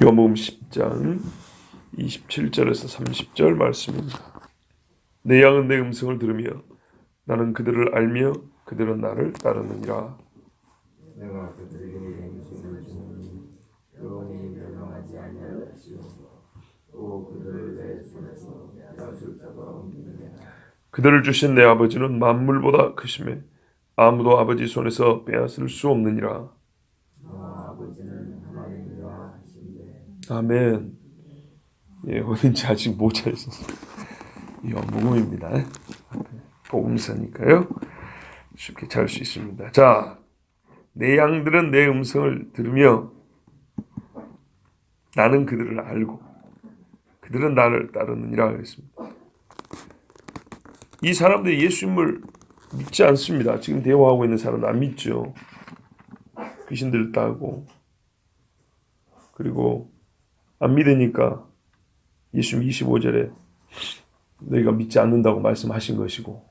요한복음 10장 27절에서 30절 말씀입니다. 내 양은 내 음성을 들으며 나는 그들을 알며 그들은 나를 따르느니라. 내가 그들에게 음식을 주니 영원히 멸망하지 아니할 것이요 또 그들을 내 손에서 빼앗을 자가 없느니라. 그들을 주신 내 아버지는 만물보다 크심에 아무도 아버지 손에서 빼앗을 수 없느니라. 아버지는 하나님이라 하신대. 아멘. 예, 어딘지 아직 못 찾으셨어요. 요한복음입니다. 복음서니까요. 쉽게 찾을 수 있습니다. 자, 내 양들은 내 음성을 들으며 나는 그들을 알고 그들은 나를 따르느니라 그랬습니다. 이 사람들이 예수님을 믿지 않습니다. 지금 대화하고 있는 사람은 안 믿죠. 귀신 들렸다고. 그리고 안 믿으니까 예수님 25절에 너희가 믿지 않는다고 말씀하신 것이고,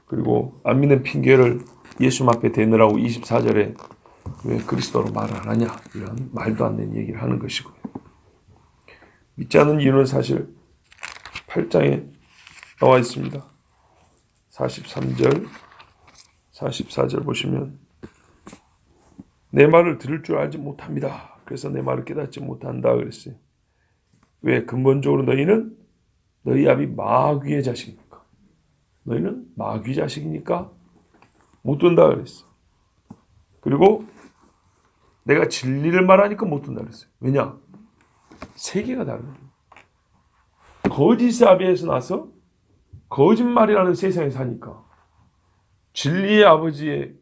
그리고 안 믿는 핑계를 예수님 앞에 대느라고 24절에 왜 그리스도로 말 안 하냐 이런 말도 안 되는 얘기를 하는 것이고요. 믿지 않는 이유는 사실 8장에 나와 있습니다. 43절 44절 보시면 내 말을 들을 줄 알지 못합니다. 그래서 내 말을 깨닫지 못한다 그랬어요. 왜? 근본적으로 너희는 너희 아비 마귀의 자식이니까. 너희는 마귀 자식이니까 못 듣는다 그랬어요. 그리고 내가 진리를 말하니까 못 듣는다 그랬어요. 왜냐? 세계가 다른 거예요. 거짓의 아비에서 나서 거짓말이라는 세상에 사니까 진리의 아버지의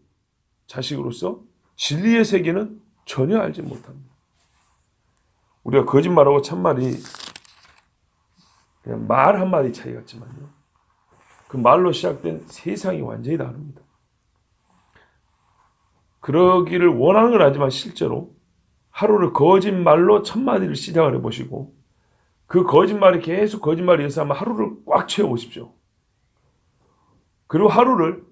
자식으로서 진리의 세계는 전혀 알지 못합니다. 우리가 거짓말하고 참말이 그냥 말 한마디 차이 같지만요. 그 말로 시작된 세상이 완전히 다릅니다. 그러기를 원하는 건 아니지만 실제로 하루를 거짓말로 1000마디를 시작을 해보시고 그 거짓말이 계속 거짓말이 있어서 하루를 꽉 채워보십시오. 그리고 하루를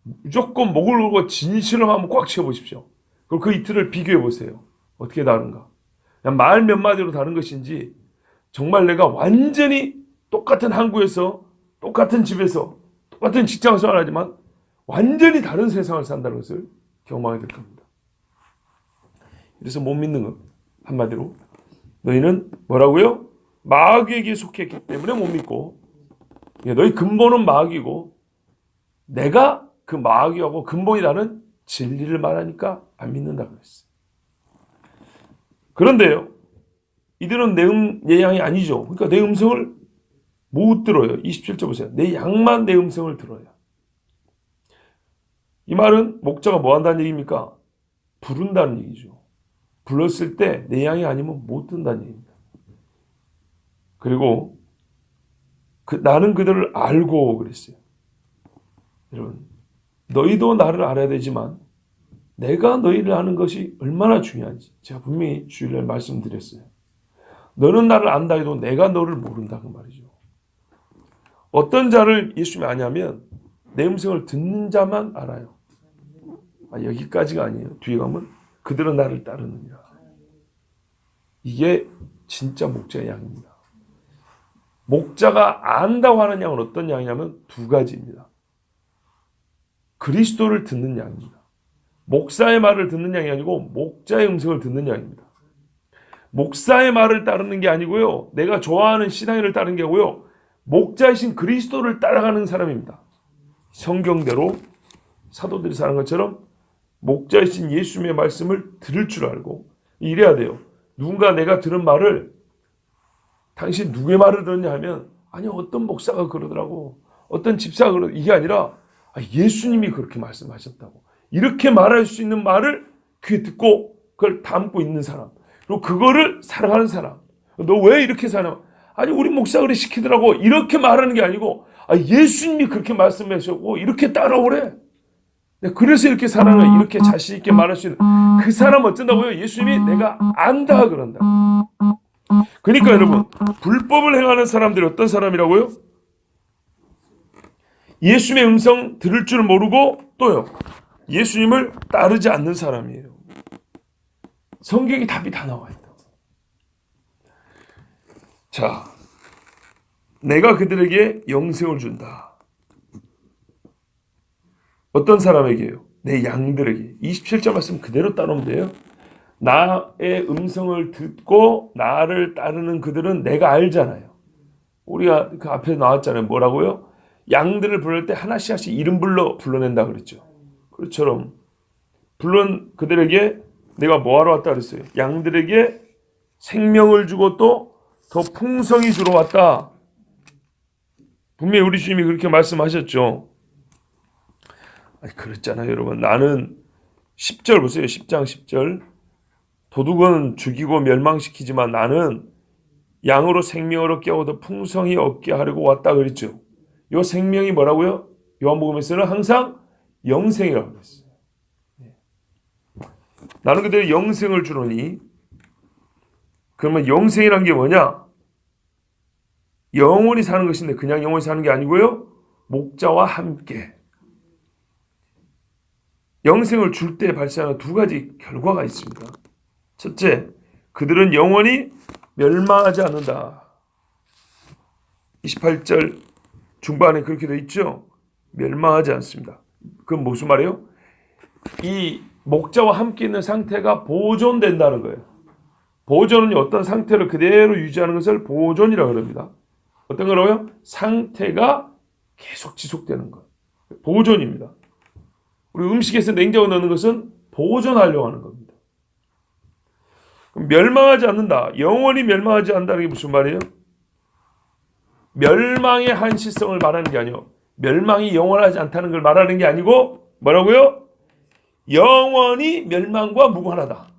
무조건 목을 걸고 진실을 한번 꽉 채워보십시오. 그리고 그 이틀을 비교해보세요. 어떻게 다른가. 그냥 말 몇 마디로 다른 것인지 정말 내가 완전히 똑같은 항구에서 똑같은 집에서 똑같은 직장 생활하지만 완전히 다른 세상을 산다는 것을 경험하게 될 겁니다. 그래서 못 믿는 것 한마디로 너희는 뭐라고요? 마귀에게 속했기 때문에 못 믿고 너희 근본은 마귀고 내가 그 마귀하고 근본이 다른 진리를 말하니까 안 믿는다고 그랬어요. 그런데요, 이들은 내 양이 아니죠. 그러니까 내 음성을 못 들어요. 27절 보세요. 내 양만 내 음성을 들어요. 이 말은 목자가 뭐 한다는 얘기입니까? 부른다는 얘기죠. 불렀을 때 내 양이 아니면 못 듣는다는 얘기입니다. 그리고 나는 그들을 알고 그랬어요. 여러분, 너희도 나를 알아야 되지만 내가 너희를 아는 것이 얼마나 중요한지 제가 분명히 주일날 말씀드렸어요. 너는 나를 안다 해도 내가 너를 모른다 그 말이죠. 어떤 자를 예수님이 아냐면 내 음성을 듣는 자만 알아요. 여기까지가 아니에요. 뒤에 가면 그들은 나를 따르느니라. 이게 진짜 목자의 양입니다. 목자가 안다고 하는 양은 어떤 양이냐면 두 가지입니다. 그리스도를 듣는 양입니다. 목사의 말을 듣는 양이 아니고 목자의 음성을 듣는 양입니다. 목사의 말을 따르는 게 아니고요. 내가 좋아하는 신앙인을 따르는 게 아니고요. 목자이신 그리스도를 따라가는 사람입니다. 성경대로 사도들이 사는 것처럼 목자이신 예수님의 말씀을 들을 줄 알고 이래야 돼요. 누군가 내가 들은 말을 당신 누구의 말을 들었냐 하면 아니 어떤 목사가 그러더라고. 어떤 집사가 그러더라고. 이게 아니라 예수님이 그렇게 말씀하셨다고. 이렇게 말할 수 있는 말을 귀에 듣고 그걸 담고 있는 사람. 그리고 그거를 살아가는 사람. 너 왜 이렇게 사냐? 아니 우리 목사가 그래 시키더라고. 이렇게 말하는 게 아니고 예수님이 그렇게 말씀하셨고 이렇게 따라오래. 그래서 이렇게 사는 거야. 이렇게 자신 있게 말할 수 있는 그 사람 어쩐다고요? 예수님이 내가 안다 그런다. 그러니까 여러분 불법을 행하는 사람들이 어떤 사람이라고요? 예수님의 음성 들을 줄 모르고 또요 예수님을 따르지 않는 사람이에요. 성경에 답이 다 나와 있다. 자, 내가 그들에게 영생을 준다. 어떤 사람에게요? 내 양들에게. 27절 말씀 그대로 따르면 돼요. 나의 음성을 듣고 나를 따르는 그들은 내가 알잖아요. 우리가 그 앞에 나왔잖아요. 뭐라고요? 양들을 부를 때 하나씩 하나씩 이름 불러낸다 그랬죠. 그처럼 그들에게 내가 뭐하러 왔다 그랬어요? 양들에게 생명을 주고 또 더 풍성히 주러 왔다. 분명히 우리 주님이 그렇게 말씀하셨죠. 아니, 그랬잖아요, 여러분. 나는 10절 보세요. 10장 10절. 도둑은 죽이고 멸망시키지만 나는 양으로 생명을 얻게 하고 더 풍성히 얻게 하려고 왔다 그랬죠. 이 생명이 뭐라고요? 요한복음에서는 항상 영생이라고 했어요. 나는 그들에게 영생을 주노니. 그러면 영생이란 게 뭐냐? 영원히 사는 것인데 그냥 영원히 사는 게 아니고요. 목자와 함께. 영생을 줄 때 발생하는 두 가지 결과가 있습니다. 첫째, 그들은 영원히 멸망하지 않는다. 28절 중반에 그렇게 되어 있죠. 멸망하지 않습니다. 그건 무슨 말이에요? 이 목자와 함께 있는 상태가 보존된다는 거예요. 보존은 어떤 상태를 그대로 유지하는 것을 보존이라고 합니다. 어떤 거라고요? 상태가 계속 지속되는 것. 보존입니다. 우리 음식에서 냉장고 넣는 것은 보존하려고 하는 겁니다. 그럼 멸망하지 않는다. 영원히 멸망하지 않는다는 게 무슨 말이에요? 멸망의 한시성을 말하는 게 아니고 멸망이 영원하지 않다는 걸 말하는 게 아니고 뭐라고요? 영원히 멸망과 무관하다.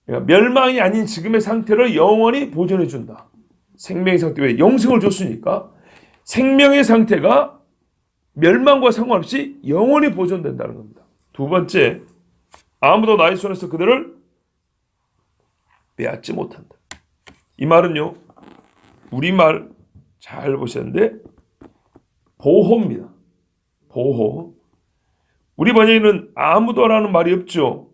그러니까 멸망이 아닌 지금의 상태를 영원히 보존해 준다. 생명의 상태, 왜? 영생을 줬으니까 생명의 상태가 멸망과 상관없이 영원히 보존된다는 겁니다. 두 번째, 아무도 나의 손에서 그들을 빼앗지 못한다. 이 말은요, 우리말 잘 보셨는데 보호입니다. 보호. 우리 번역에는 아무도라는 말이 없죠.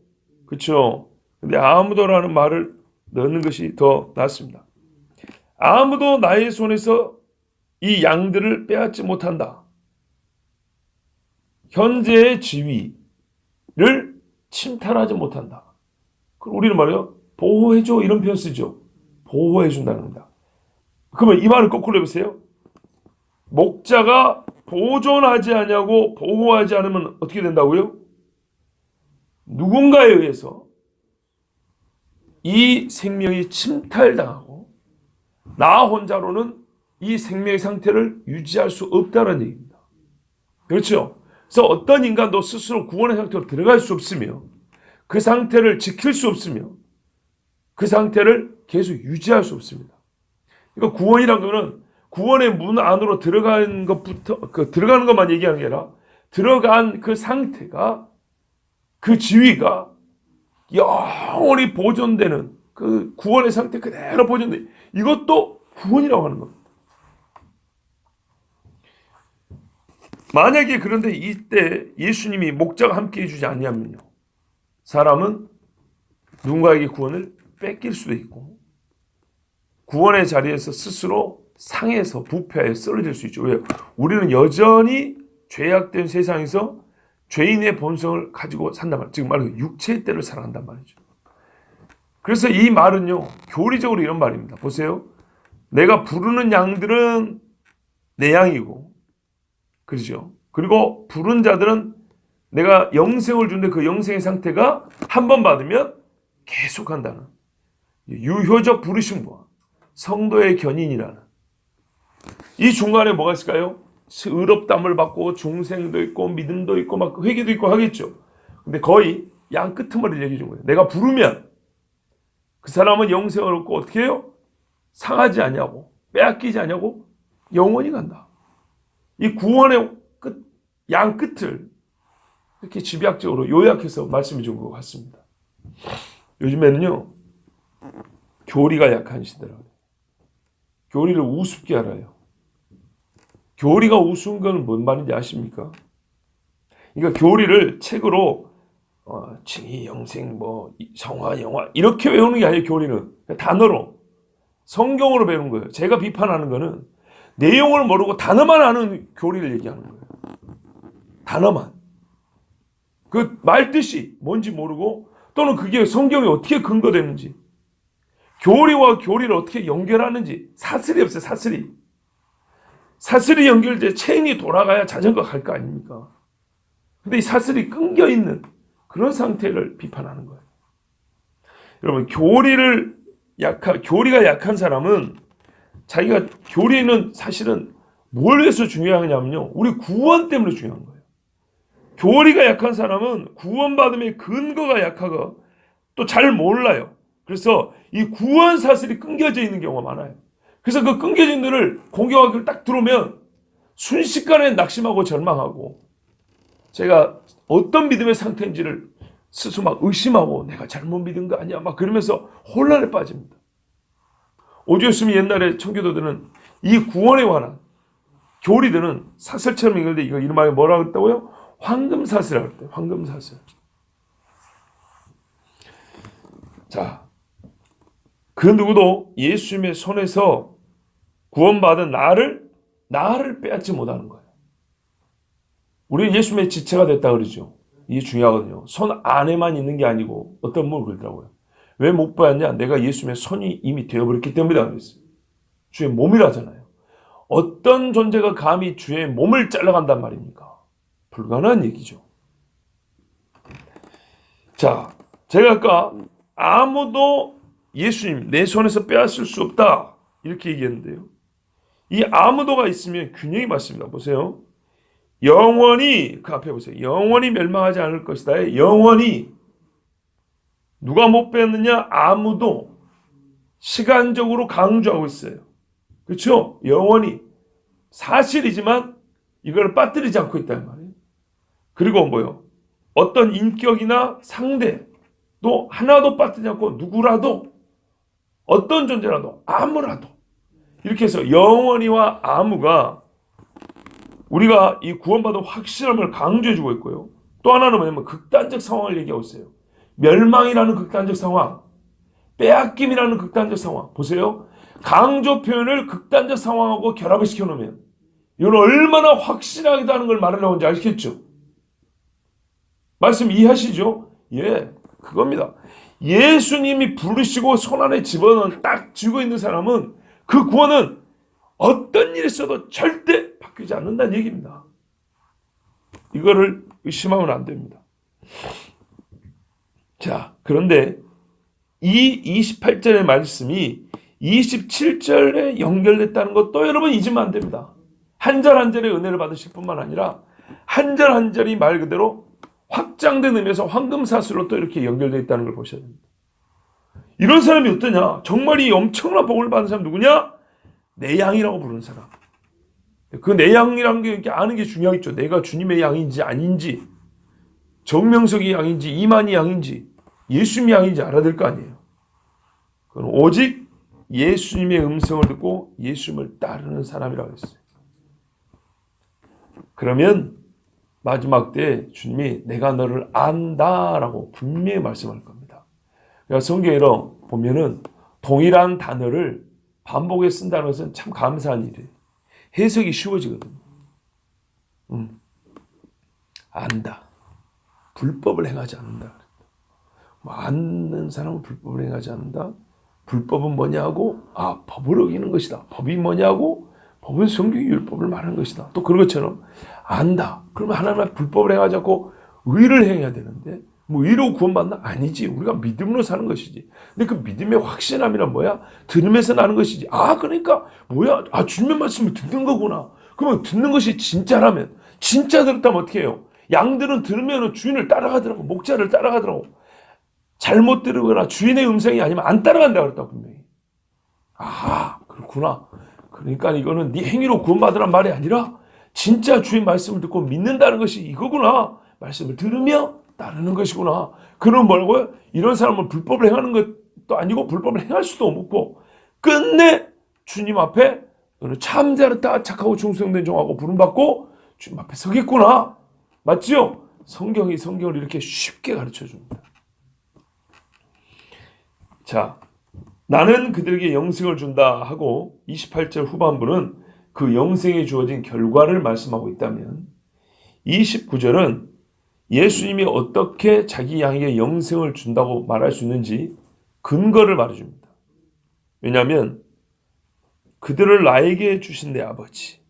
그렇죠? 근데 아무도라는 말을 넣는 것이 더 낫습니다. 아무도 나의 손에서 이 양들을 빼앗지 못한다. 현재의 지위를 침탈하지 못한다. 그럼 우리는 말이요, 보호해줘 이런 표현 쓰죠. 보호해준다는 겁니다. 그러면 이 말을 거꾸로 해보세요. 목자가 보존하지 않냐고 보호하지 않으면 어떻게 된다고요? 누군가에 의해서 이 생명이 침탈당하고 나 혼자로는 이 생명의 상태를 유지할 수 없다는 얘기입니다. 그렇죠? 그래서 어떤 인간도 스스로 구원의 상태로 들어갈 수 없으며 그 상태를 지킬 수 없으며 그 상태를 계속 유지할 수 없습니다. 그러니까 구원이란 거는 구원의 문 안으로 들어가는 것만 얘기하는 게 아니라 들어간 그 상태가 그 지위가 영원히 보존되는 그 구원의 상태 그대로 보존돼. 이것도 구원이라고 하는 겁니다. 만약에 그런데 이때 예수님이 목자가 함께 해주지 아니하면요, 사람은 누군가에게 구원을 뺏길 수도 있고 구원의 자리에서 스스로 상해서 부패하여 쓰러질 수 있죠. 왜요? 우리는 여전히 죄악된 세상에서 죄인의 본성을 가지고 산단 말이에요. 지금 말하는 육체의 때를 살아간단 말이죠. 그래서 이 말은요, 교리적으로 이런 말입니다. 보세요. 내가 부르는 양들은 내 양이고, 그렇죠? 그리고 부른 자들은 내가 영생을 주는데 그 영생의 상태가 한 번 받으면 계속한다는 유효적 부르심과 성도의 견인이라는 이 중간에 뭐가 있을까요? 의롭담을 받고 중생도 있고 믿음도 있고 막 회개도 있고 하겠죠. 근데 거의 양 끄트머리를 얘기해 준 거예요. 내가 부르면 그 사람은 영생을 얻고 어떻게 해요? 상하지 않냐고, 빼앗기지 않냐고 영원히 간다. 이 구원의 끝, 양 끝을 이렇게 집약적으로 요약해서 말씀해 준 것 같습니다. 요즘에는요, 교리가 약한 시대라고요. 교리를 우습게 알아요. 교리가 우스운 건 뭔 말인지 아십니까? 그러니까 교리를 책으로 칭의, 영생, 성화, 영화 이렇게 외우는 게 아니에요. 교리는 단어로 성경으로 배우는 거예요. 제가 비판하는 거는 내용을 모르고 단어만 아는 교리를 얘기하는 거예요. 단어만. 그 말뜻이 뭔지 모르고 또는 그게 성경에 어떻게 근거되는지 교리와 교리를 어떻게 연결하는지 사슬이 없어요. 사슬이 연결돼 체인이 돌아가야 자전거가 갈 거 아닙니까? 근데 이 사슬이 끊겨 있는 그런 상태를 비판하는 거예요. 여러분 교리가 약한 사람은 자기가 교리는 사실은 뭘 위해서 중요하냐면요. 우리 구원 때문에 중요한 거예요. 교리가 약한 사람은 구원받음의 근거가 약하고 또 잘 몰라요. 그래서 이 구원 사슬이 끊겨져 있는 경우가 많아요. 그래서 그 끊겨진 들을 공경학을 딱 들어오면 순식간에 낙심하고 절망하고 제가 어떤 믿음의 상태인지를 스스로 막 의심하고 내가 잘못 믿은 거 아니야 막 그러면서 혼란에 빠집니다. 오주였으면 옛날에 청교도들은 이 구원에 관한 교리들은 사슬처럼 연결돼 이거 이름하여 뭐라고 했다고요? 황금사슬이라고 했대요. 황금사슬. 자, 그 누구도 예수님의 손에서 구원받은 나를 빼앗지 못하는 거예요. 우리는 예수님의 지체가 됐다 그러죠. 이게 중요하거든요. 손 안에만 있는 게 아니고 어떤 분을 그러더라고요. 왜 못 빼앗냐? 내가 예수님의 손이 이미 되어버렸기 때문이다 그랬어요. 주의 몸이라잖아요. 어떤 존재가 감히 주의 몸을 잘라간단 말입니까? 불가능한 얘기죠. 자, 제가 아까 아무도 예수님 내 손에서 빼앗을 수 없다 이렇게 얘기했는데요. 이 아무도가 있으면 균형이 맞습니다. 보세요. 영원히 그 앞에 보세요. 영원히 멸망하지 않을 것이다. 영원히 누가 못 빼앗느냐? 아무도. 시간적으로 강조하고 있어요. 그렇죠? 영원히 사실이지만 이걸 빠뜨리지 않고 있단 말이에요. 그리고 뭐요? 어떤 인격이나 상대도 하나도 빠뜨리지 않고 누구라도 어떤 존재라도 아무라도 이렇게 해서 영원히와 아무가 우리가 이 구원받은 확실함을 강조해주고 있고요. 또 하나는 뭐냐면 극단적 상황을 얘기하고 있어요. 멸망이라는 극단적 상황, 빼앗김이라는 극단적 상황. 보세요. 강조 표현을 극단적 상황하고 결합을 시켜놓으면 이건 얼마나 확실하게 하는 걸 말하려고 하는지 아시겠죠? 말씀 이해하시죠? 예, 그겁니다. 예수님이 부르시고 손안에 집어넣은 딱 쥐고 있는 사람은 그 구원은 어떤 일이 있어도 절대 바뀌지 않는다는 얘기입니다. 이거를 의심하면 안 됩니다. 자, 그런데 이 28절의 말씀이 27절에 연결됐다는 것도 여러분 잊으면 안 됩니다. 한 절 한 절의 은혜를 받으실 뿐만 아니라 한 절 한 절이 말 그대로 확장된 의미에서 황금사슬로 또 이렇게 연결되어 있다는 걸 보셔야 됩니다. 이런 사람이 어떠냐? 정말 이 엄청난 복을 받은 사람 누구냐? 내 양이라고 부르는 사람. 그 내 양이라는 게 이렇게 아는 게 중요하겠죠. 내가 주님의 양인지 아닌지, 정명석이 양인지, 이만희 양인지, 예수님의 양인지 알아야 될 거 아니에요. 그건 오직 예수님의 음성을 듣고 예수님을 따르는 사람이라고 했어요. 그러면 마지막 때 주님이 내가 너를 안다라고 분명히 말씀할 겁니다. 그러니까 성경에로 보면은 동일한 단어를 반복해 쓴다는 것은 참 감사한 일이에요. 해석이 쉬워지거든요. 안다. 불법을 행하지 않는다. 아는 사람은 불법을 행하지 않는다. 불법은 뭐냐고? 법을 어기는 것이다. 법이 뭐냐고? 법은 성경의 율법을 말하는 것이다. 또 그런 것처럼 안다. 그러면 하나님의 불법을 행하지 않고 의를 행해야 되는데 의로 구원받나? 아니지. 우리가 믿음으로 사는 것이지. 근데 그 믿음의 확신함이란 뭐야? 들으면서 나는 것이지. 그러니까 뭐야? 주님의 말씀을 듣는 거구나. 그러면 듣는 것이 진짜라면 진짜 들었다면 어떻게 해요? 양들은 들으면 주인을 따라가더라고. 목자를 따라가더라고. 잘못 들으거나 주인의 음성이 아니면 안 따라간다고 그랬다 분명히. 그렇구나. 그러니까 이거는 네 행위로 구원받으란 말이 아니라 진짜 주의 말씀을 듣고 믿는다는 것이 이거구나. 말씀을 들으며 따르는 것이구나. 그럼 뭐라고요? 이런 사람은 불법을 행하는 것도 아니고 불법을 행할 수도 없고 끝내 주님 앞에 너는 참되었다 착하고 충성된 종하고 부름받고 주님 앞에 서겠구나. 맞죠? 성경이 성경을 이렇게 쉽게 가르쳐 줍니다. 자, 나는 그들에게 영생을 준다 하고 28절 후반부는 그 영생에 주어진 결과를 말씀하고 있다면 29절은 예수님이 어떻게 자기 양에게 영생을 준다고 말할 수 있는지 근거를 말해줍니다. 왜냐하면 그들을 나에게 주신 내 아버지,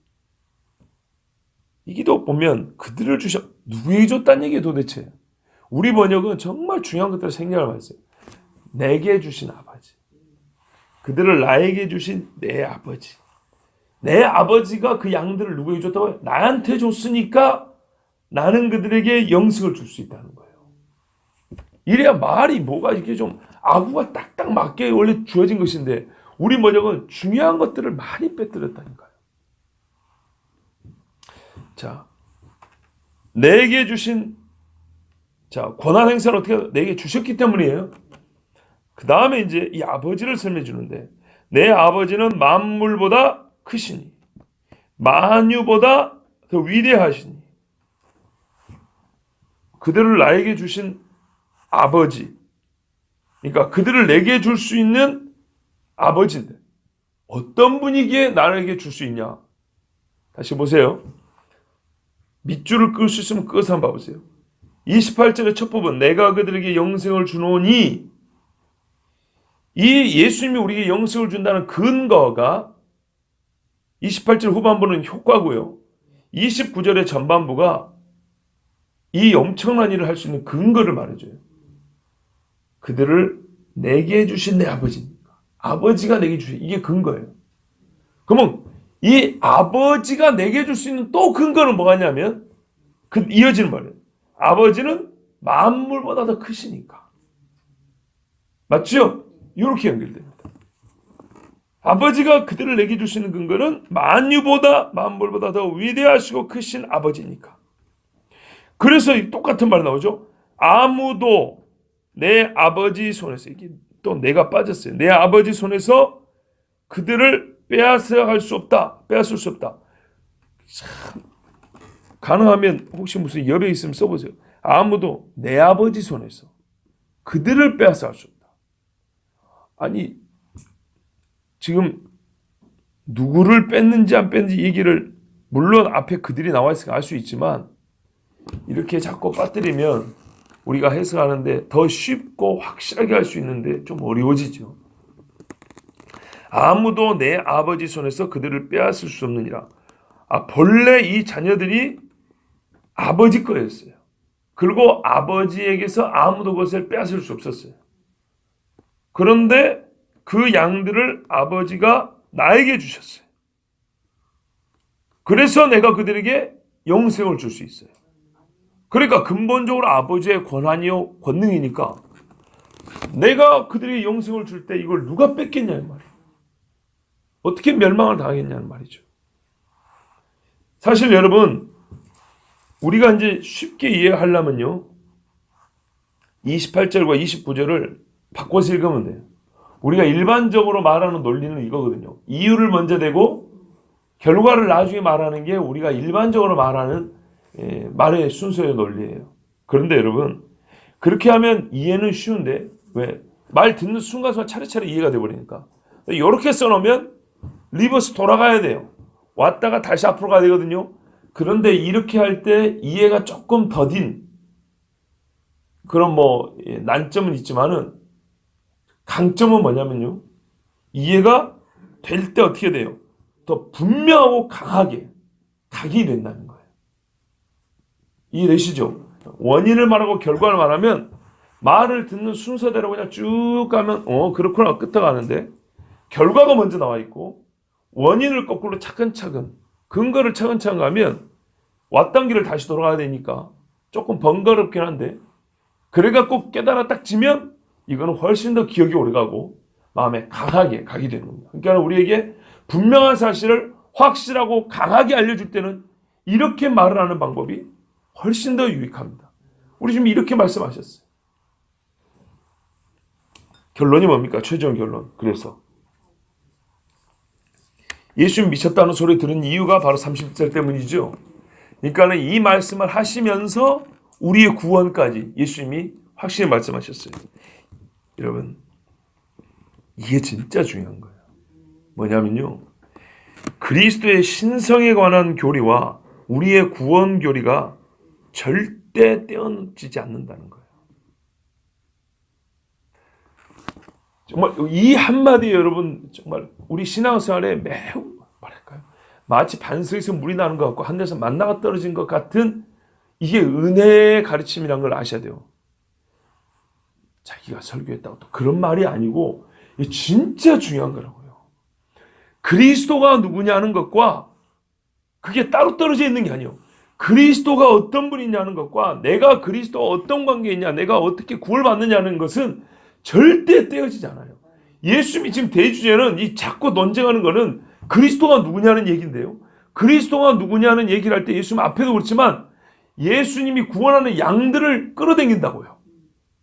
이 기도 보면 그들을 누구에게 줬다는 얘기예요 도대체. 우리 번역은 정말 중요한 것들을 생략을 했어요. 내게 주신 아버지, 그들을 나에게 주신 내 아버지. 내 아버지가 그 양들을 누구에게 줬다고 해요? 나한테 줬으니까 나는 그들에게 영생을 줄 수 있다는 거예요. 이래야 말이 뭐가 이렇게 좀 아구가 딱딱 맞게 원래 주어진 것인데 우리 번역은 중요한 것들을 많이 빼뜨렸다니까요. 자, 내게 주신 권한 행사를 어떻게 내게 주셨기 때문이에요. 그 다음에 이제 이 아버지를 설명해 주는데 내 아버지는 만물보다 크시니 만유보다 더 위대하시니 그들을 나에게 주신 아버지, 그러니까 그들을 내게 줄 수 있는 아버지인데 어떤 분이기에 나에게 줄 수 있냐? 다시 보세요. 밑줄을 끌 수 있으면 끌어서 한번 봐보세요. 28절의 첫 부분 내가 그들에게 영생을 주노니 이 예수님이 우리에게 영생을 준다는 근거가 28절 후반부는 효과고요. 29절의 전반부가 이 엄청난 일을 할 수 있는 근거를 말해줘요. 그들을 내게 주신 내 아버지입니다. 아버지가 내게 주신 이게 근거예요. 그러면 이 아버지가 내게 줄 수 있는 또 근거는 뭐가 있냐면 이어지는 말이에요. 아버지는 만물보다 더 크시니까. 맞죠? 이렇게 연결됩니다. 아버지가 그들을 내게 주시는 근거는 만물보다 더 위대하시고 크신 아버지니까. 그래서 똑같은 말이 나오죠. 아무도 내 아버지 손에서, 이게 또 내가 빠졌어요. 내 아버지 손에서 그들을 빼앗을 수 없다. 참, 가능하면 혹시 무슨 여백 있으면 써보세요. 아무도 내 아버지 손에서 그들을 빼앗아 할 수 없다. 아니, 지금 누구를 뺐는지 안 뺐는지 얘기를 물론 앞에 그들이 나와 있으니까 알 수 있지만 이렇게 자꾸 빠뜨리면 우리가 해석하는데 더 쉽고 확실하게 할 수 있는데 좀 어려워지죠. 아무도 내 아버지 손에서 그들을 빼앗을 수 없느니라. 본래 이 자녀들이 아버지 거였어요. 그리고 아버지에게서 아무도 그것을 빼앗을 수 없었어요. 그런데 그 양들을 아버지가 나에게 주셨어요. 그래서 내가 그들에게 영생을 줄 수 있어요. 그러니까 근본적으로 아버지의 권한이요 권능이니까 내가 그들에게 영생을 줄 때 이걸 누가 뺏겠냐는 말이에요. 어떻게 멸망을 당하겠냐는 말이죠. 사실 여러분 우리가 이제 쉽게 이해하려면요 28절과 29절을 바꿔서 읽으면 돼요. 우리가 일반적으로 말하는 논리는 이거거든요. 이유를 먼저 대고 결과를 나중에 말하는 게 우리가 일반적으로 말하는 말의 순서의 논리예요. 그런데 여러분 그렇게 하면 이해는 쉬운데 왜? 말 듣는 순간순간 차례차례 이해가 돼버리니까 이렇게 써놓으면 리버스 돌아가야 돼요. 왔다가 다시 앞으로 가야 되거든요. 그런데 이렇게 할 때 이해가 조금 더딘 그런 난점은 있지만은 강점은 뭐냐면요. 이해가 될 때 어떻게 돼요? 더 분명하고 강하게 각이 된다는 거예요. 이해되시죠? 원인을 말하고 결과를 말하면 말을 듣는 순서대로 그냥 쭉 가면 그렇구나 끝에 가는데 결과가 먼저 나와 있고 원인을 거꾸로 차근차근 근거를 차근차근 가면 왔던 길을 다시 돌아가야 되니까 조금 번거롭긴 한데 그래갖고 깨달아 딱 지면 이거는 훨씬 더 기억이 오래가고 마음에 강하게 각이 되는 겁니다. 그러니까 우리에게 분명한 사실을 확실하고 강하게 알려줄 때는 이렇게 말을 하는 방법이 훨씬 더 유익합니다. 우리 지금 이렇게 말씀하셨어요. 결론이 뭡니까? 최종 결론. 그래서 예수님 미쳤다는 소리 들은 이유가 바로 30절 때문이죠. 그러니까 이 말씀을 하시면서 우리의 구원까지 예수님이 확실히 말씀하셨어요. 여러분, 이게 진짜 중요한 거예요. 뭐냐면요, 그리스도의 신성에 관한 교리와 우리의 구원 교리가 절대 떼어지지 않는다는 거예요. 정말 이 한마디에 여러분, 정말 우리 신앙생활에 매우 뭐랄까요, 마치 반석에서 물이 나는 것 같고 하늘에서 만나가 떨어진 것 같은, 이게 은혜의 가르침이라는 걸 아셔야 돼요. 자기가 설교했다고 또 그런 말이 아니고, 이게 진짜 중요한 거라고요. 그리스도가 누구냐는 것과 그게 따로 떨어져 있는 게 아니에요. 그리스도가 어떤 분이냐는 것과 내가 그리스도와 어떤 관계이냐, 내가 어떻게 구원받느냐는 것은 절대 떼어지지 않아요. 예수님이 지금 대주제는, 이 자꾸 논쟁하는 거는 그리스도가 누구냐는 얘기인데요. 그리스도가 누구냐는 얘기를 할 때 예수님 앞에도 그렇지만 예수님이 구원하는 양들을 끌어당긴다고요.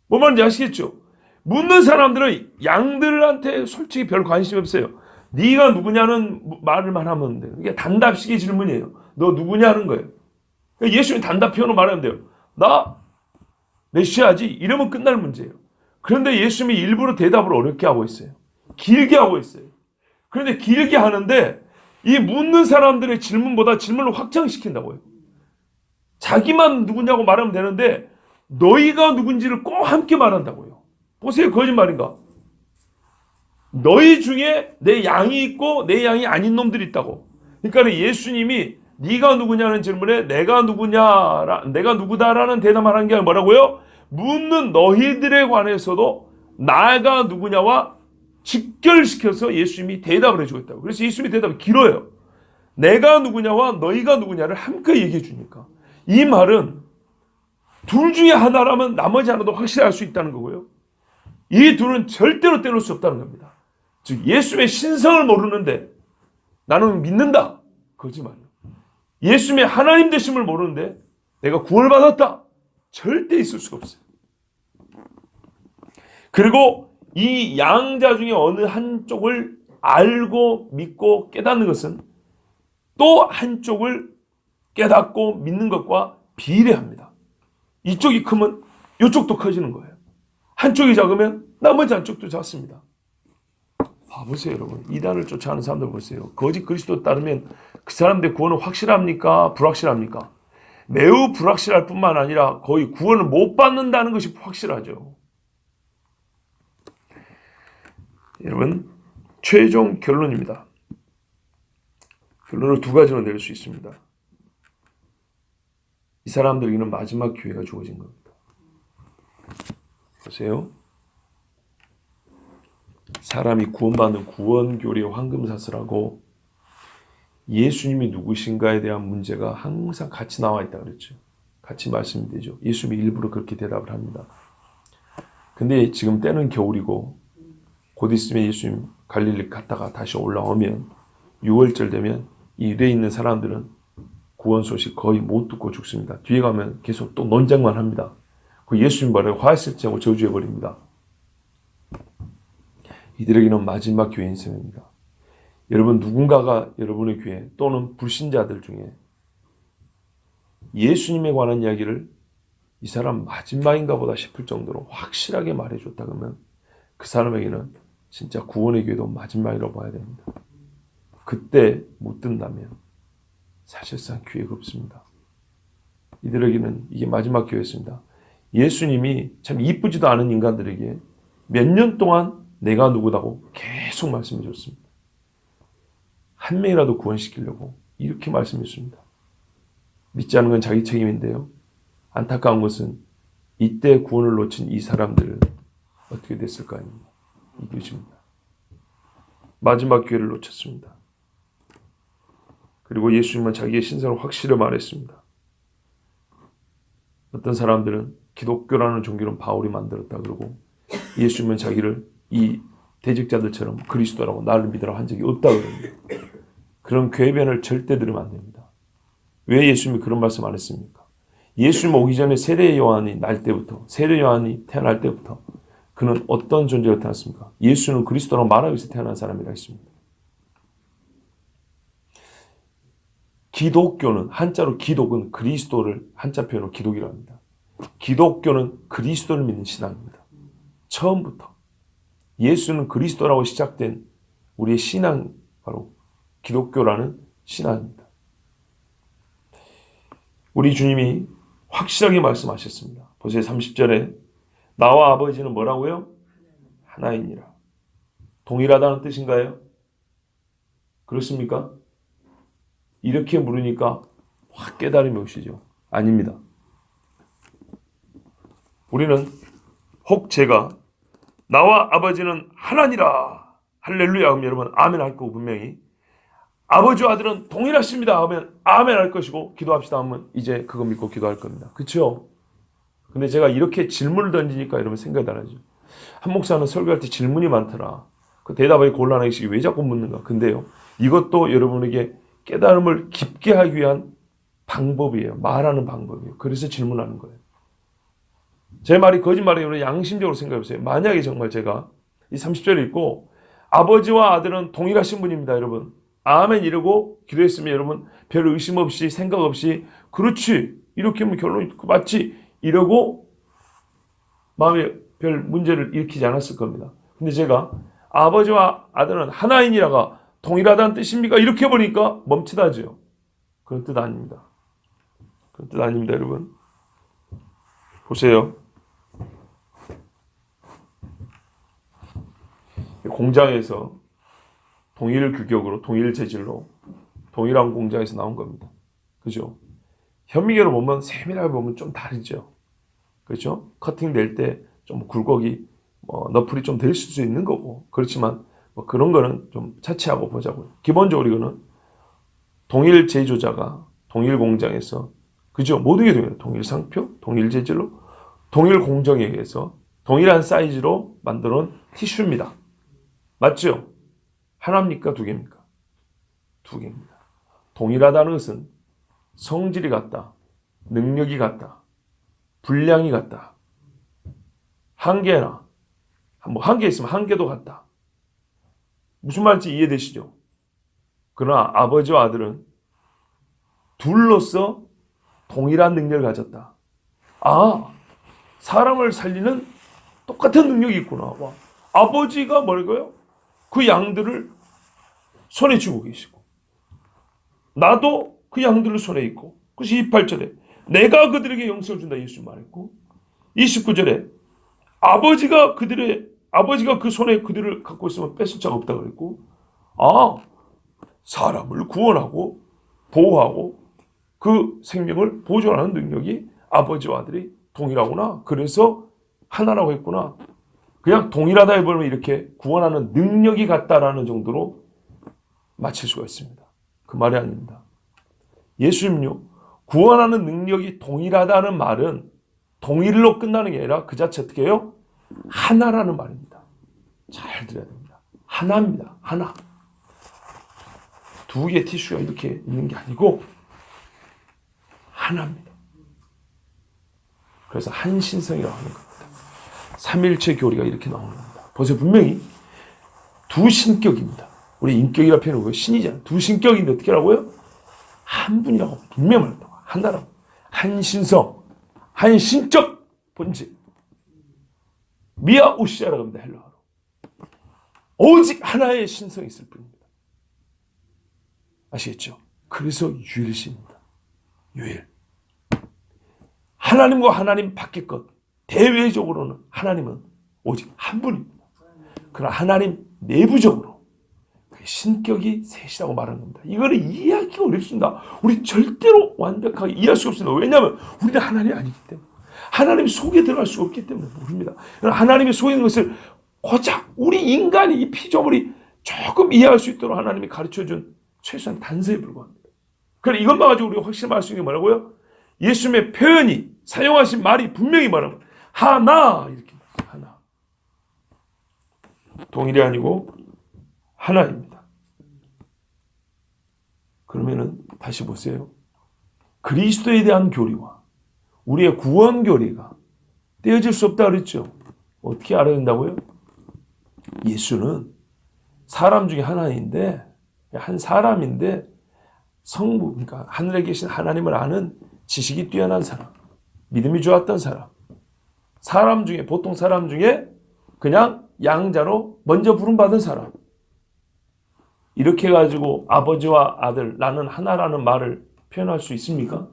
뭐 말인지 아시겠죠? 묻는 사람들은 양들한테 솔직히 별 관심이 없어요. 네가 누구냐는 말을만 하면 돼요. 이게 단답식의 질문이에요. 너 누구냐는 거예요. 예수님이 단답형으로 말하면 돼요. 나 메시아지, 이러면 끝날 문제예요. 그런데 예수님이 일부러 대답을 어렵게 하고 있어요. 길게 하고 있어요. 그런데 길게 하는데 이 묻는 사람들의 질문보다 질문을 확장시킨다고요. 자기만 누구냐고 말하면 되는데 너희가 누군지를 꼭 함께 말한다고요. 보세요, 거짓말인가? 너희 중에 내 양이 있고 내 양이 아닌 놈들이 있다고. 그러니까 예수님이 네가 누구냐는 질문에 내가 누구다라는 대답을 하는 게 아니라 뭐라고요? 묻는 너희들에 관해서도 나가 누구냐와 직결시켜서 예수님이 대답을 해주고 있다고. 그래서 예수님의 대답이 길어요. 내가 누구냐와 너희가 누구냐를 함께 얘기해 주니까. 이 말은 둘 중에 하나라면 나머지 하나도 확실히 알 수 있다는 거고요. 이 둘은 절대로 떼놓을 수 없다는 겁니다. 즉 예수님의 신성을 모르는데 나는 믿는다, 거짓말이에요. 예수님의 하나님 되심을 모르는데 내가 구원을 받았다, 절대 있을 수가 없어요. 그리고 이 양자 중에 어느 한쪽을 알고 믿고 깨닫는 것은 또 한쪽을 깨닫고 믿는 것과 비례합니다. 이쪽이 크면 이쪽도 커지는 거예요. 한쪽이 작으면 나머지 한쪽도 작습니다. 봐보세요, 여러분. 이단을 쫓아가는 사람들 보세요. 거짓 그리스도 따르면 그 사람들의 구원은 확실합니까? 불확실합니까? 매우 불확실할 뿐만 아니라 거의 구원을 못 받는다는 것이 확실하죠. 여러분, 최종 결론입니다. 결론을 두 가지로 내릴 수 있습니다. 이 사람들에게는 마지막 기회가 주어진 겁니다. 보세요. 사람이 구원받는 구원교리의 황금사슬하고 예수님이 누구신가에 대한 문제가 항상 같이 나와 있다 그랬죠. 같이 말씀이 되죠. 예수님이 일부러 그렇게 대답을 합니다. 근데 지금 때는 겨울이고 곧 있으면 예수님 갈릴리 갔다가 다시 올라오면 6월절 되면 이 유대에 있는 사람들은 구원 소식 거의 못 듣고 죽습니다. 뒤에 가면 계속 또 논쟁만 합니다. 그 예수님 말에 화했을지하고 저주해버립니다. 이들에게는 마지막 교회 인생입니다. 여러분, 누군가가 여러분의 교회 또는 불신자들 중에 예수님에 관한 이야기를 이 사람 마지막인가 보다 싶을 정도로 확실하게 말해줬다 그러면 그 사람에게는 진짜 구원의 기회도 마지막이라고 봐야 됩니다. 그때 못 든다면 사실상 기회가 없습니다. 이들에게는 이게 마지막 기회였습니다. 예수님이 참 이쁘지도 않은 인간들에게 몇 년 동안 내가 누구다고 계속 말씀해 줬습니다. 한 명이라도 구원시키려고 이렇게 말씀해 줬습니다. 믿지 않은 건 자기 책임인데요. 안타까운 것은 이때 구원을 놓친 이 사람들은 어떻게 됐을까 합니다. 이것입니다. 마지막 기회를 놓쳤습니다. 그리고 예수님은 자기의 신성을 확실히 말했습니다. 어떤 사람들은 기독교라는 종교는 바울이 만들었다 그러고 예수님은 자기를 이 대직자들처럼 그리스도라고 나를 믿으라고 한 적이 없다 그럽니다. 그런 궤변을 절대 들으면 안 됩니다. 왜 예수님이 그런 말씀 안 했습니까? 예수님 오기 전에 세례 요한이 날 때부터, 세례 요한이 태어날 때부터 그는 어떤 존재로 태어났습니까? 예수는 그리스도라고 말하기 위해서 태어난 사람이라 했습니다. 기독교는 한자로 기독은 그리스도를 한자 표현으로 기독이라고 합니다. 기독교는 그리스도를 믿는 신앙입니다. 처음부터 예수는 그리스도라고 시작된 우리의 신앙, 바로 기독교라는 신앙입니다. 우리 주님이 확실하게 말씀하셨습니다. 보세요. 30절에 나와 아버지는 뭐라고요? 하나이니라. 동일하다는 뜻인가요? 그렇습니까? 이렇게 물으니까 확 깨달음이 오시죠. 아닙니다. 우리는 혹 제가 나와 아버지는 하나니라 할렐루야 하면 여러분 아멘 할 거고, 분명히 아버지와 아들은 동일하십니다 하면 아멘 할 것이고, 기도합시다 하면 이제 그거 믿고 기도할 겁니다. 그렇죠? 근데 제가 이렇게 질문을 던지니까 여러분 생각이 달라지죠. 한 목사는 설교할 때 질문이 많더라. 그 대답하기 곤란하기 왜 자꾸 묻는가. 근데요, 이것도 여러분에게 깨달음을 깊게 하기 위한 방법이에요. 말하는 방법이에요. 그래서 질문하는 거예요. 제 말이 거짓말이에요. 여러분 양심적으로 생각해보세요. 만약에 정말 제가 이 30절을 읽고 아버지와 아들은 동일하신 분입니다. 여러분 아멘 이러고 기도했으면 여러분 별 의심 없이 생각 없이 그렇지 이렇게 하면 결론이 맞지 이러고 마음에 별 문제를 일으키지 않았을 겁니다. 근데 제가 아버지와 아들은 하나이니라가 동일하다는 뜻입니까? 이렇게 보니까 멈칫하죠. 그런 뜻 아닙니다. 그런 뜻 아닙니다. 여러분 보세요. 공장에서 동일 규격으로 동일 재질로 동일한 공장에서 나온 겁니다. 그죠? 현미경으로 보면 세밀하게 보면 좀 다르죠. 그렇죠? 커팅 될 때 좀 굴곡이 너플이 좀 될 수도 있는 거고, 그렇지만 그런 거는 좀 차치하고 보자고요. 기본적으로 이거는 동일 제조자가 동일 공장에서, 그죠? 모든 게 동일, 동일 상표, 동일 재질로 동일 공정에 의해서 동일한 사이즈로 만들어 놓은 티슈입니다. 맞죠? 하나입니까? 두 개입니까? 두 개입니다. 동일하다는 것은 성질이 같다, 능력이 같다, 분량이 같다, 한계나 한계 있으면 한계도 같다. 무슨 말인지 이해되시죠? 그러나 아버지와 아들은 둘로서 동일한 능력을 가졌다. 아, 사람을 살리는 똑같은 능력이 있구나. 와, 아버지가 뭘까요? 그 양들을 손에 쥐고 계시고 나도 그 양들을 손에 있고, 그래서 28절에 내가 그들에게 영생을 준다 예수 말했고, 29절에 아버지가 그 손에 그들을 갖고 있으면 뺏을 자가 없다 그랬고, 아, 사람을 구원하고 보호하고 그 생명을 보존하는 능력이 아버지와 아들이 동일하구나. 그래서 하나라고 했구나. 그냥 동일하다 해보면 이렇게 구원하는 능력이 같다라는 정도로 맞힐 수가 있습니다. 그 말이 아닙니다. 예수님요, 구원하는 능력이 동일하다는 말은 동일로 끝나는 게 아니라 그 자체 어떻게 해요? 하나라는 말입니다. 잘 들어야 됩니다. 하나입니다. 하나. 두 개의 티슈가 이렇게 있는 게 아니고 하나입니다. 그래서 한신성이라고 하는 겁니다. 삼일체 교리가 이렇게 나오는 겁니다. 보세요. 분명히 두 신격입니다. 우리 인격이라 표현하고 신이잖아요. 두 신격인데 어떻게 하라고요? 한 분이라고 분명히 말한다고. 하나라고. 한신성, 한신적 본질. 미아우시아라고 합니다. 헬라어로. 오직 하나의 신성이 있을 뿐입니다. 아시겠죠? 그래서 유일신입니다. 유일. 하나님과 하나님 밖의 것, 대외적으로는 하나님은 오직 한 분입니다. 그러나 하나님 내부적으로 그 신격이 셋이라고 말하는 겁니다. 이거는 이해하기가 어렵습니다. 우리 절대로 완벽하게 이해할 수 없습니다. 왜냐하면 우리는 하나님이 아니기 때문에, 하나님 속에 들어갈 수 없기 때문에 모릅니다. 하나님의 속에 있는 것을 고작 우리 인간이 이 피조물이 조금 이해할 수 있도록 하나님이 가르쳐준 최소한 단서에 불과합니다. 그래 이것만 가지고 우리가 확실히 말할 수 있는 게 뭐라고요? 예수님의 표현이 사용하신 말이 분명히 말하면 하나 이렇게 하나. 동일이 아니고 하나입니다. 그러면은 다시 보세요. 그리스도에 대한 교리와 우리의 구원 교리가 떼어질 수 없다 그랬죠. 어떻게 알아야 된다고요? 예수는 사람 중에 하나인데, 한 사람인데 성부, 그러니까 하늘에 계신 하나님을 아는 지식이 뛰어난 사람. 믿음이 좋았던 사람 중에, 보통 사람 중에 그냥 양자로 먼저 부름받은 사람. 이렇게 해가지고 아버지와 아들, 나는 하나라는 말을 표현할 수 있습니까?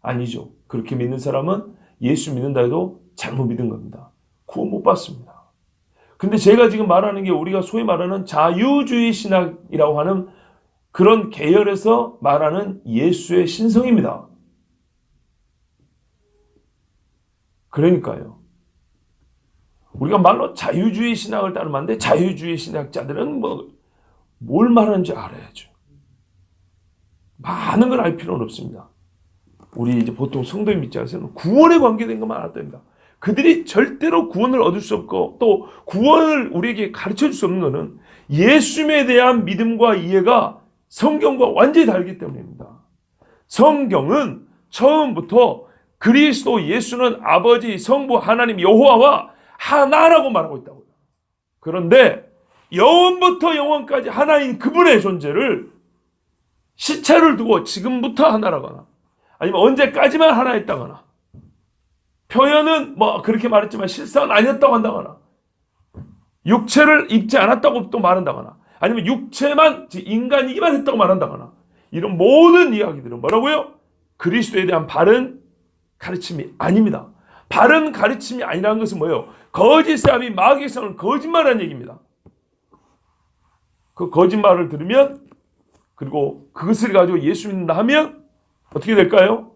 아니죠. 그렇게 믿는 사람은 예수 믿는다 해도 잘못 믿은 겁니다. 구원 못 받습니다. 근데 제가 지금 말하는 게 우리가 소위 말하는 자유주의 신학이라고 하는 그런 계열에서 말하는 예수의 신성입니다. 그러니까요. 우리가 말로 자유주의 신학을 따르면 안 돼. 자유주의 신학자들은 뭘 말하는지 알아야죠. 많은 걸 알 필요는 없습니다. 우리 이제 보통 성도의 입장에서는 구원에 관계된 것만 알아야 됩니다. 그들이 절대로 구원을 얻을 수 없고 또 구원을 우리에게 가르쳐 줄 수 없는 것은 예수님에 대한 믿음과 이해가 성경과 완전히 다르기 때문입니다. 성경은 처음부터 그리스도 예수는 아버지, 성부, 하나님, 여호와와 하나라고 말하고 있다고요. 그런데 영원부터 영원까지 하나인 그분의 존재를 시차를 두고 지금부터 하나라거나 아니면 언제까지만 하나였다거나 표현은 그렇게 말했지만 실상은 아니었다고 한다거나 육체를 입지 않았다고 또 말한다거나 아니면 육체만 인간이기만 했다고 말한다거나 이런 모든 이야기들은 뭐라고요? 그리스도에 대한 바른 가르침이 아닙니다. 바른 가르침이 아니라는 것은 뭐예요? 거짓 사람이 마귀의 성을 거짓말하는 얘기입니다. 그 거짓말을 들으면 그리고 그것을 가지고 예수 믿는다 하면 어떻게 될까요?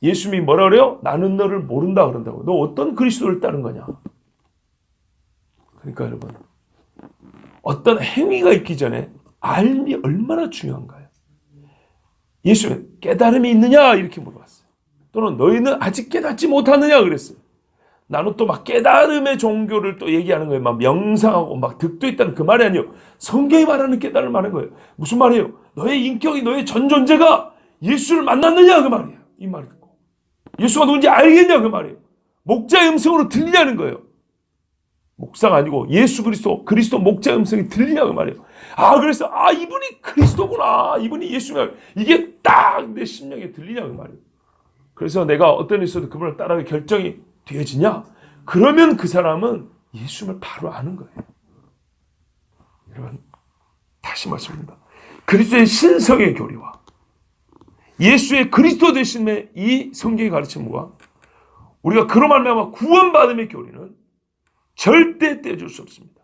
예수님이 뭐라 그래요? 나는 너를 모른다 그런다고. 너 어떤 그리스도를 따른 거냐? 그러니까 여러분 어떤 행위가 있기 전에 알미 얼마나 중요한가요? 예수는 깨달음이 있느냐? 이렇게 물어봤어요. 또는 너희는 아직 깨닫지 못하느냐? 그랬어요. 나는 또 막 깨달음의 종교를 또 얘기하는 거예요. 막 명상하고 막 득도 있다는 그 말이 아니에요. 성경이 말하는 깨달음을 말하는 거예요. 무슨 말이에요? 너의 인격이 너의 전 존재가 예수를 만났느냐? 그 말이에요. 이 말이 듣고. 예수가 누군지 알겠냐? 그 말이에요. 목자의 음성으로 들리냐는 거예요. 목사가 아니고 예수 그리스도 목자의 음성이 들리냐? 그 말이에요. 그래서 이분이 그리스도구나. 이분이 예수냐. 이게 딱 내 심령에 들리냐? 그 말이에요. 그래서 내가 어떤 일에서도 그분을 따라갈 결정이 되어지냐? 그러면 그 사람은 예수님을 바로 아는 거예요. 여러분 다시 말씀드립니다. 그리스도의 신성의 교리와 예수의 그리스도 되심의 이 성경의 가르침과 우리가 그로 말미암아 구원받음의 교리는 절대 떼줄 수 없습니다.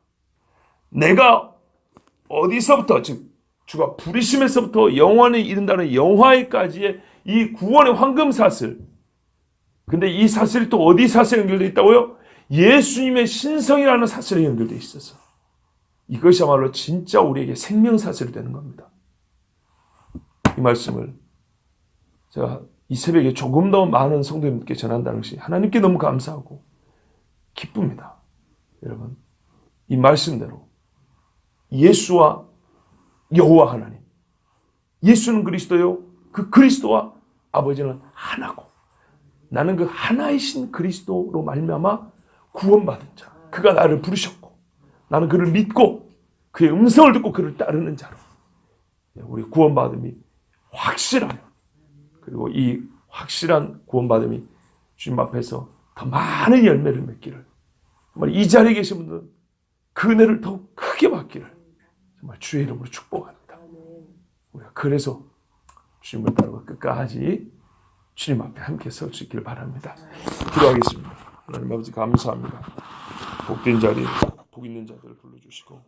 내가 어디서부터 즉 주가 부르심에서부터 영원에 이른다는 영화에까지의 이 구원의 황금사슬 근데 이 사슬이 또 어디 사슬에 연결되어 있다고요? 예수님의 신성이라는 사슬에 연결되어 있어서 이것이야말로 진짜 우리에게 생명사슬이 되는 겁니다. 이 말씀을 제가 이 새벽에 조금 더 많은 성도님께 전한다는 것이 하나님께 너무 감사하고 기쁩니다. 여러분 이 말씀대로 예수와 여호와 하나님 예수는 그리스도요 그 그리스도와 아버지는 하나고 나는 그 하나이신 그리스도로 말미암아 구원받은 자. 그가 나를 부르셨고 나는 그를 믿고 그의 음성을 듣고 그를 따르는 자로 우리 구원받음이 확실하며 그리고 이 확실한 구원받음이 주님 앞에서 더 많은 열매를 맺기를 정말 이 자리에 계신 분들은 그 은혜를 더욱 크게 받기를 정말 주의 이름으로 축복합니다. 우리가 그래서 주님을 따르고 끝까지 주님 앞에 함께 설 수 있기를 바랍니다. 기도하겠습니다. 하나님 아버지 감사합니다. 복된 자리에 복 있는 자들을 불러주시고